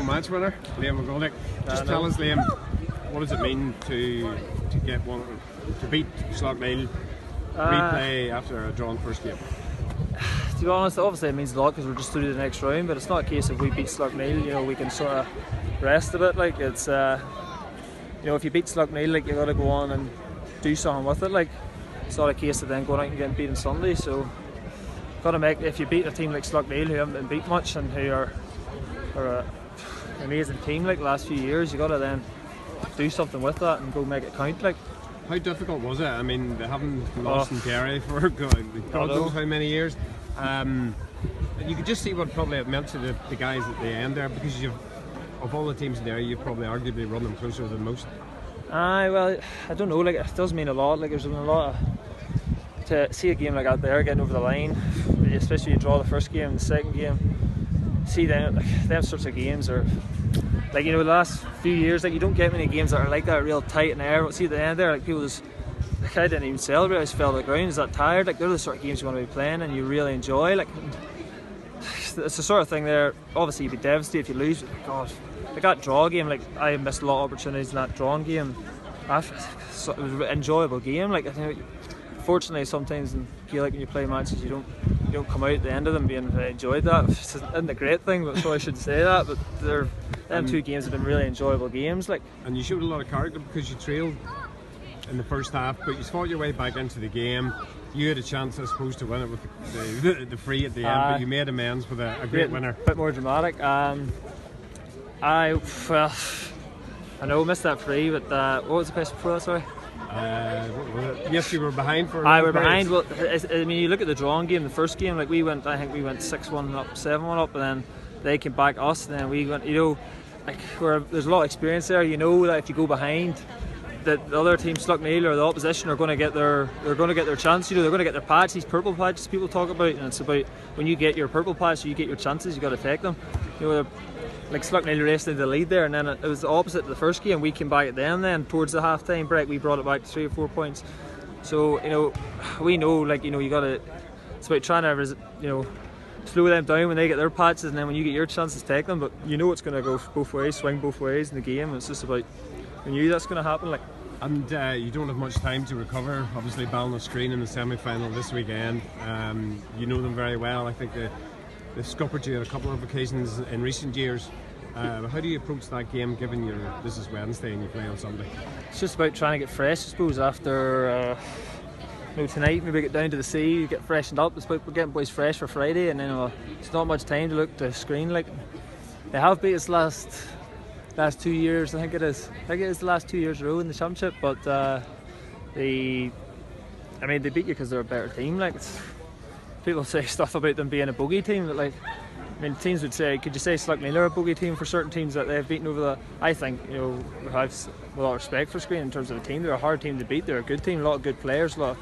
match winner, Liam McGoldrick. Just tell us, Liam, what does it mean to get one to beat Slaughtneil, replay after a drawn first game? To be honest, obviously it means a lot because we're just through to the next round. But it's not a case of we beat Slaughtneil, you know, we can sort of rest a bit. Like it's, you know, if you beat Slaughtneil, like you got to go on and do something with it. Like it's not a case of then going out and getting beaten Sunday. So got to make, if you beat a team like Slaughtneil who haven't been beat much and who are an amazing team like the last few years, you got to then do something with that and go make it count. Like, how difficult was it? I mean, they haven't lost in Derry for God knows how many years. You could just see what probably it meant to the guys at the end there, because of all the teams in there, you've probably arguably run them closer than most. Well, I don't know. Like it does mean a lot. Like there's been a lot to see a game like that there getting over the line, especially you draw the first game, the second game. See them, like them sorts of games are. Like, you know, the last few years, like you don't get many games that are like that, real tight in the air. See at the end there, like people just, like I didn't even celebrate, I just fell to the ground, is that tired? Like they're the sort of games you want to be playing and you really enjoy. Like it's the sort of thing there, obviously you'd be devastated if you lose, but God, like that draw game, like I missed a lot of opportunities in that drawn game. It was an enjoyable game. Like I think, fortunately sometimes in Gaelic when you play matches you don't come out at the end of them being enjoyed that. It isn't a great thing, but so I shouldn't say that, but them two games have been really enjoyable games. Like, and you showed a lot of character because you trailed in the first half, but you fought your way back into the game. You had a chance, I suppose, to win it with the free at the end, but you made amends with a great winner. A bit more dramatic. I know I missed that free, but what was the question before that? Sorry. What was it? Yes, you were behind for. I were behind. Well, I mean, you look at the drawn game, the first game. Like I think we went 6-1 up, 7-1 up, and then they came back us, and then we went. You know, like there's a lot of experience there. You know that if you go behind, that the other team, Slaughtneil or the opposition, are going to get their chance. You know, they're going to get their patch. These purple patches people talk about, and it's about when you get your purple patch, you get your chances. You got to take them. You know, like Slaughtneil raced into the lead there, and then it was the opposite of the first game. We came back at them then towards the half-time break. We brought it back to 3 or 4 points. So you know, we know, like, you know, you got to. It's about trying to, you know, slow them down when they get their patches, and then when you get your chances, take them. But you know it's going to go both ways, swing both ways in the game. It's just about, we knew that's going to happen. Like, and you don't have much time to recover. Obviously, Ballinascreen in the semi-final this weekend. You know them very well. I think they've scuppered you on a couple of occasions in recent years. How do you approach that game, given this is Wednesday and you play on Sunday? It's just about trying to get fresh, I suppose, after. You know, tonight maybe get down to the sea, get freshened up. It's about getting boys fresh for Friday, and then it's not much time to look to screen. Like they have beat us last 2 years, I think it is. I think it is the last 2 years in a row in the championship. But they beat you because they're a better team. Like people say stuff about them being a bogey team, but like, I mean, teams would say, could you say Slaughtneil are a bogey team for certain teams that they've beaten over the? I think, you know, we have a lot of respect for Screen in terms of the team. They're a hard team to beat. They're a good team, a lot of good players, one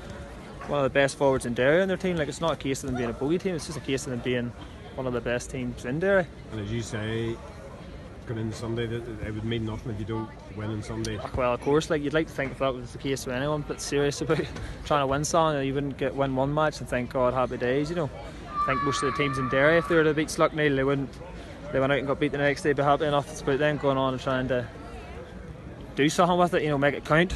of the best forwards in Derry on their team. Like, it's not a case of them being a bogey team, it's just a case of them being one of the best teams in Derry. And as you say, going into Sunday, that it would mean nothing if you don't win on Sunday. Well, of course, like, you'd like to think if that was the case with anyone but serious about trying to win something, you wouldn't win one match and think, God, happy days, you know. I think most of the teams in Derry, if they were to beat Slaughtneil, they went out and got beat the next day, but happy enough. It's about them going on and trying to do something with it, you know, make it count.